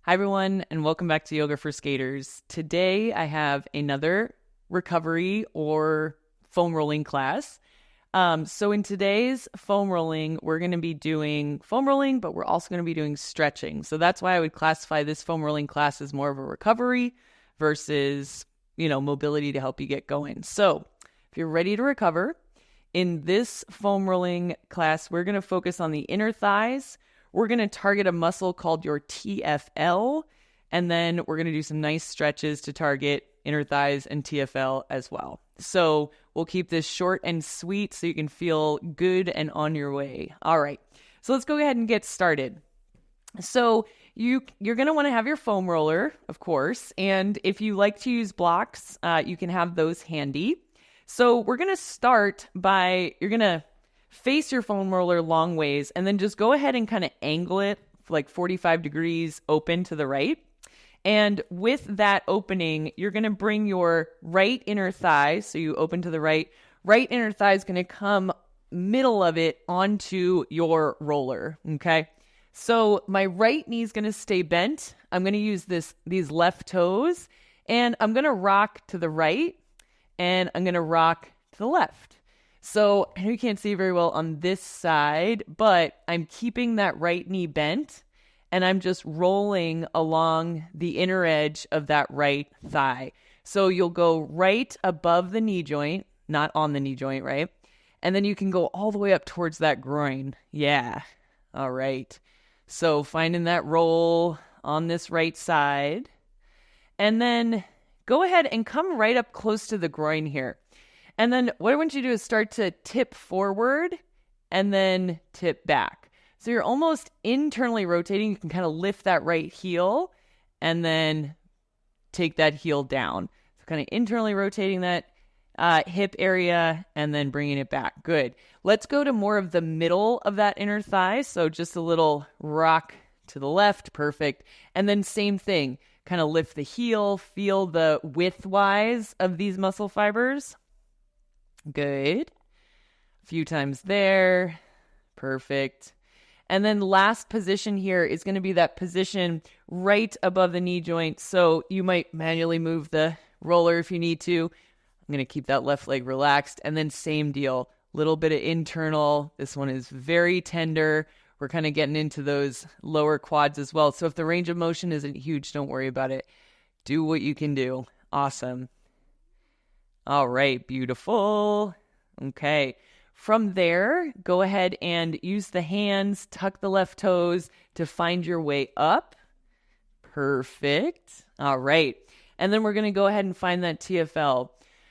Hi, everyone, and welcome back to Yoga for Skaters. Today, I have another recovery or foam rolling class. So in today's foam rolling, we're going to be doing foam rolling, but we're also going to be doing stretching. So that's why I would classify this foam rolling class as more of a recovery versus, mobility to help you get going. So if you're ready to recover, in this foam rolling class, we're going to focus on the inner thighs. We're going to target a muscle called your TFL, and then we're going to do some nice stretches to target inner thighs and TFL as well. So we'll keep this short and sweet so you can feel good and on your way. All right, so let's go ahead and get started. So you're going to want to have your foam roller, of course, and if you like to use blocks, you can have those handy. So we're going to start by, you're going to face your foam roller long ways, and then just go ahead and kind of angle it like 45 degrees open to the right. And with that opening, you're going to bring your right inner thigh, so you open to the right inner thigh is going to come middle of it onto your roller, okay? So my right knee is going to stay bent. I'm going to use these left toes, and I'm going to rock to the right, and I'm going to rock to the left. So I know you can't see very well on this side, but I'm keeping that right knee bent, and I'm just rolling along the inner edge of that right thigh. So you'll go right above the knee joint, not on the knee joint, right? And then you can go all the way up towards that groin. Yeah. All right. So finding that roll on this right side. And then go ahead and come right up close to the groin here. And then what I want you to do is start to tip forward and then tip back. So you're almost internally rotating. You can kind of lift that right heel and then take that heel down. So kind of internally rotating that hip area and then bringing it back. Good. Let's go to more of the middle of that inner thigh. So just a little rock to the left. Perfect. And then same thing. Kind of lift the heel. Feel the width-wise of these muscle fibers. Good. A few times there. Perfect. And then last position here is going to be that position right above the knee joint. So you might manually move the roller if you need to. I'm going to keep that left leg relaxed. And then same deal, little bit of internal. This one is very tender. We're kind of getting into those lower quads as well. So if the range of motion isn't huge, don't worry about it. Do what you can do. Awesome. All right, beautiful. Okay. From there, go ahead and use the hands, tuck the left toes to find your way up. Perfect. All right. And then we're going to go ahead and find that TFL.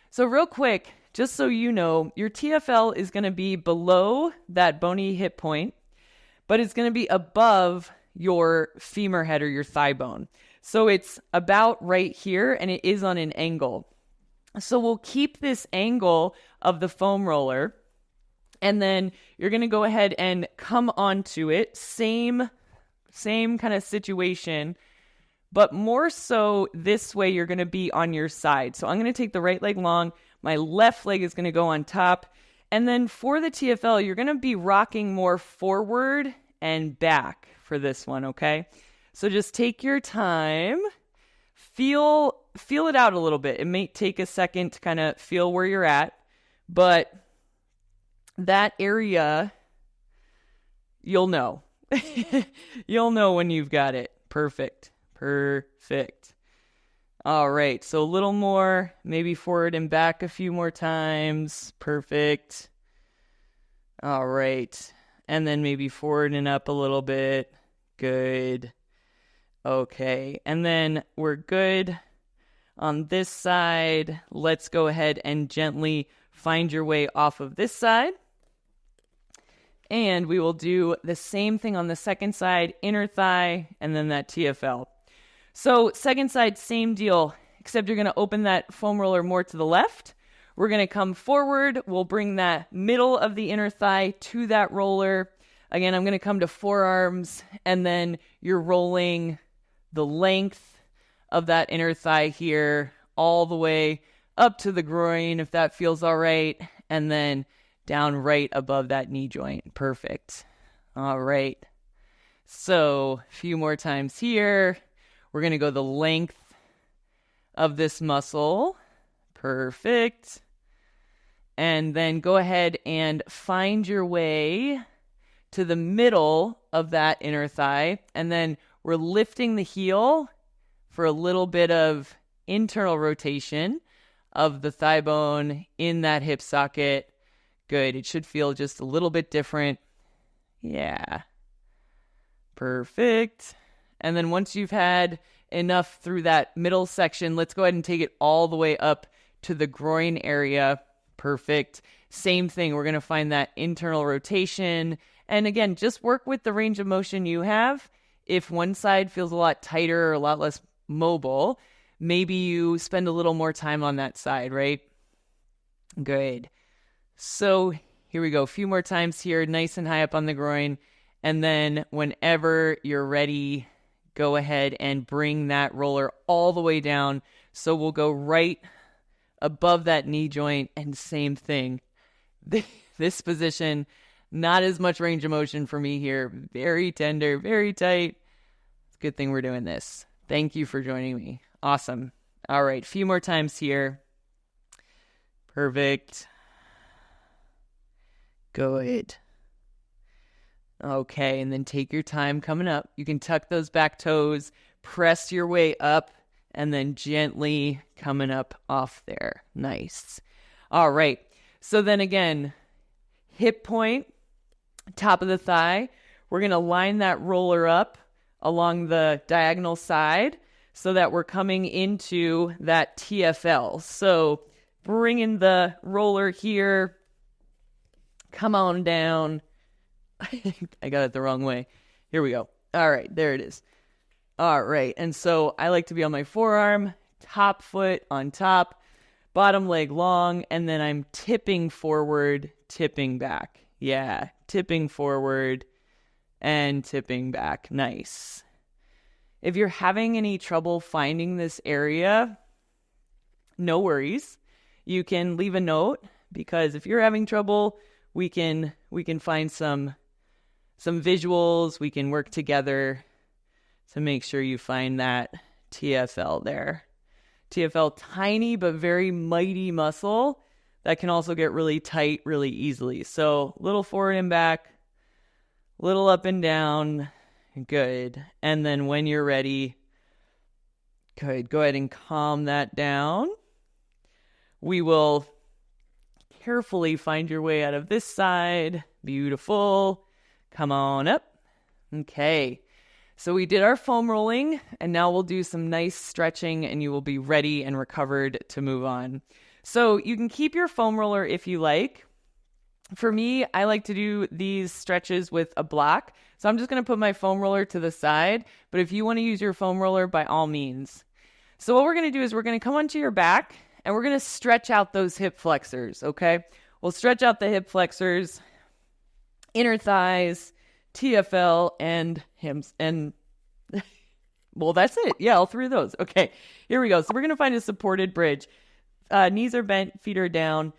So real quick, just so you know, your TFL is going to be below that bony hip point, but it's going to be above your femur head or your thigh bone. So it's about right here, and it is on an angle. So we'll keep this angle of the foam roller, and then you're going to go ahead and come onto it. Same kind of situation, but more so this way you're going to be on your side. So I'm going to take the right leg long. My left leg is going to go on top. And then for the TFL, you're going to be rocking more forward and back for this one, okay? So just take your time. Feel it out a little bit. It may take a second to kind of feel where you're at, but that area, you'll know. You'll know when you've got it. Perfect. All right, so a little more, maybe forward and back a few more times. Perfect. All right, and then maybe forward and up a little bit. Good. Okay, and then we're good on this side. Let's go ahead and gently find your way off of this side. And we will do the same thing on the second side, inner thigh, and then that TFL. So second side, same deal, except you're going to open that foam roller more to the left. We're going to come forward. We'll bring that middle of the inner thigh to that roller. Again, I'm going to come to forearms, and then you're rolling the length of that inner thigh here all the way up to the groin, if that feels all right, and then down right above that knee joint. Perfect. All right. So a few more times here. We're going to go the length of this muscle. Perfect. And then go ahead and find your way to the middle of that inner thigh. And then we're lifting the heel for a little bit of internal rotation of the thigh bone in that hip socket. Good. It should feel just a little bit different. Yeah. Perfect. And then once you've had enough through that middle section, let's go ahead and take it all the way up to the groin area. Perfect. Same thing. We're going to find that internal rotation. And again, just work with the range of motion you have. If one side feels a lot tighter or a lot less mobile, maybe you spend a little more time on that side, right? Good. So here we go. A few more times here, nice and high up on the groin. And then whenever you're ready, go ahead and bring that roller all the way down. So we'll go right above that knee joint, and same thing. This position, not as much range of motion for me here. Very tender, very tight. It's a good thing we're doing this. Thank you for joining me. Awesome. All right, a few more times here. Perfect. Good. Okay, and then take your time coming up. You can tuck those back toes, press your way up, and then gently coming up off there. Nice. All right. So then again, hip point, top of the thigh. We're going to line that roller up along the diagonal side so that we're coming into that TFL. So bringing the roller here, come on down. I got it the wrong way. Here we go. All right, there it is. All right, and so I like to be on my forearm, top foot on top, bottom leg long, and then I'm tipping forward, tipping back. Yeah, tipping forward and tipping back. Nice. If you're having any trouble finding this area, no worries. You can leave a note, because if you're having trouble, we can find some visuals. We can work together to make sure you find that TFL there. TFL, tiny but very mighty muscle that can also get really tight really easily. So little forward and back, little up and down. Good. And then when you're ready, good, go ahead and calm that down. We will carefully find your way out of this side. Beautiful. Come on up. Okay. So we did our foam rolling, and now we'll do some nice stretching, and you will be ready and recovered to move on. So you can keep your foam roller if you like. For me, I like to do these stretches with a block. So I'm just going to put my foam roller to the side, but if you want to use your foam roller, by all means. So what we're going to do is we're going to come onto your back, and we're going to stretch out those hip flexors, okay? We'll stretch out the hip flexors, inner thighs, TFL, and hims, and well, that's it. Yeah, all three of those. Okay, here we go. So we're going to find a supported bridge. Knees are bent, feet are down.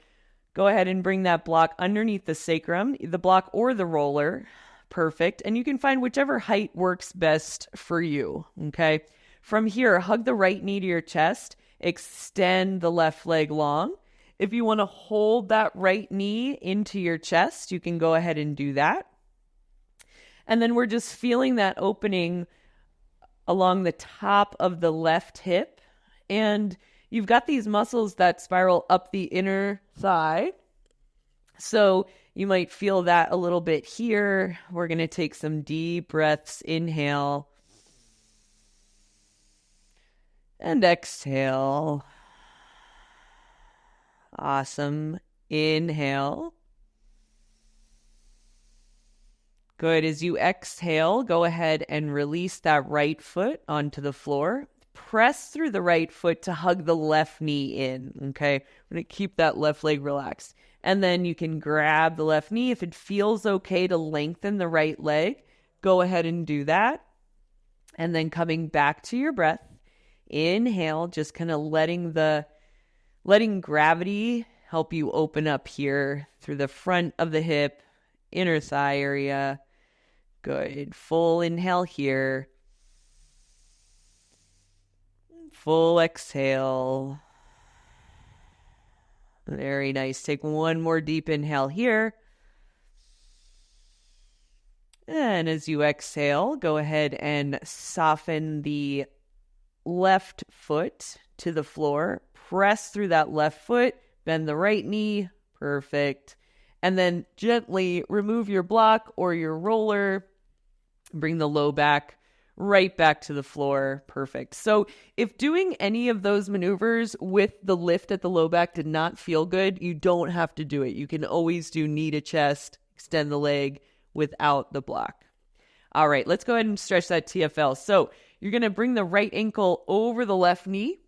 Go ahead and bring that block underneath the sacrum, the block or the roller. Perfect. And you can find whichever height works best for you, okay? From here, hug the right knee to your chest. Extend the left leg long. If you want to hold that right knee into your chest, you can go ahead and do that. And then we're just feeling that opening along the top of the left hip. And you've got these muscles that spiral up the inner thigh. So you might feel that a little bit here. We're going to take some deep breaths. Inhale. And exhale. Awesome. Inhale. Good. As you exhale, go ahead and release that right foot onto the floor. Press through the right foot to hug the left knee in, okay? We're going to keep that left leg relaxed. And then you can grab the left knee. If it feels okay to lengthen the right leg, go ahead and do that. And then coming back to your breath, inhale, just kind of letting gravity help you open up here through the front of the hip, inner thigh area. Good. Full inhale here. full exhale. Very nice. Take one more deep inhale here. And as you exhale, go ahead and soften the left foot to the floor. Press through that left foot. Bend the right knee. Perfect. And then gently remove your block or your roller. Bring the low back right back to the floor. Perfect. So if doing any of those maneuvers with the lift at the low back did not feel good, you don't have to do it. You can always do knee to chest, extend the leg without the block. All right, let's go ahead and stretch that TFL. So you're going to bring the right ankle over the left knee,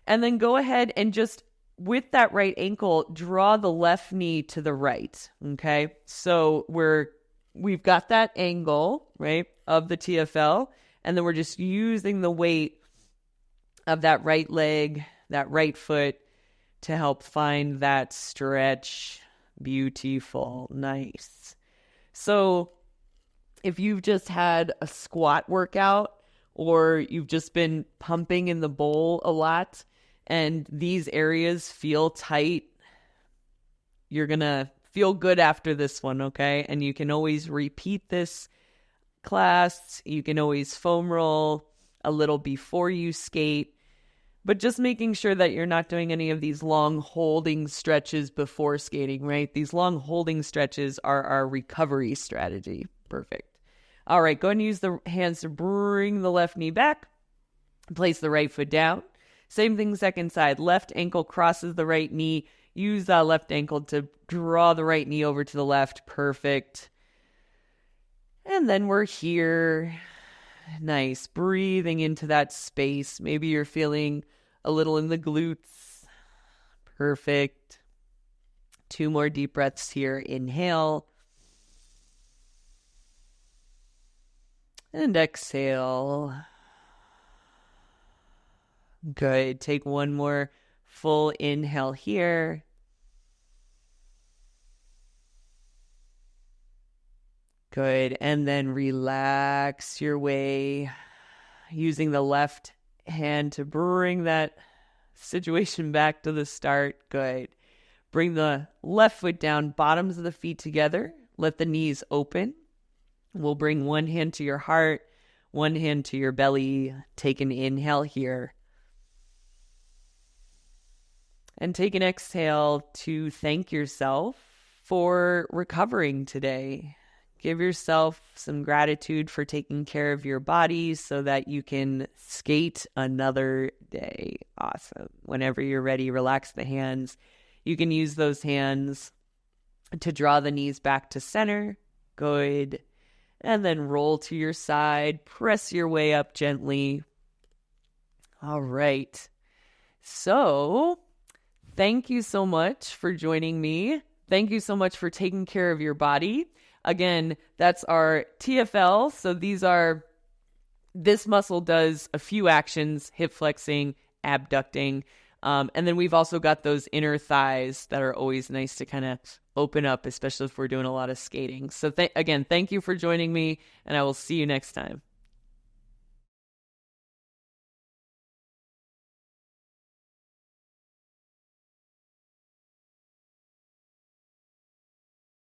and then go ahead and just with that right ankle, draw the left knee to the right. Okay, so we've got that angle, right, of the TFL. And then we're just using the weight of that right leg, that right foot to help find that stretch. Beautiful. Nice. So if you've just had a squat workout or you've just been pumping in the bowl a lot and these areas feel tight, you're going to feel good after this one, okay? And you can always repeat this class. You can always foam roll a little before you skate, but just making sure that you're not doing any of these long holding stretches before skating, right? These long holding stretches are our recovery strategy. Perfect. All right, go ahead and use the hands to bring the left knee back. Place the right foot down. Same thing, second side. Left ankle crosses the right knee. Use that left ankle to draw the right knee over to the left. Perfect. And then we're here. Nice. Breathing into that space. Maybe you're feeling a little in the glutes. Perfect. 2 more deep breaths here. Inhale. And exhale. Good. Take one more full inhale here. Good. And then relax your way using the left hand to bring that situation back to the start. Good. Bring the left foot down, bottoms of the feet together. Let the knees open. We'll bring one hand to your heart, one hand to your belly. Take an inhale here. And take an exhale to thank yourself for recovering today. Give yourself some gratitude for taking care of your body so that you can skate another day. Awesome. Whenever you're ready, relax the hands. You can use those hands to draw the knees back to center. Good. And then roll to your side. Press your way up gently. All right. So, thank you so much for joining me. Thank you so much for taking care of your body. Again, that's our TFL. So this muscle does a few actions: hip flexing, abducting. And then we've also got those inner thighs that are always nice to kind of open up, especially if we're doing a lot of skating. So again, thank you for joining me, and I will see you next time.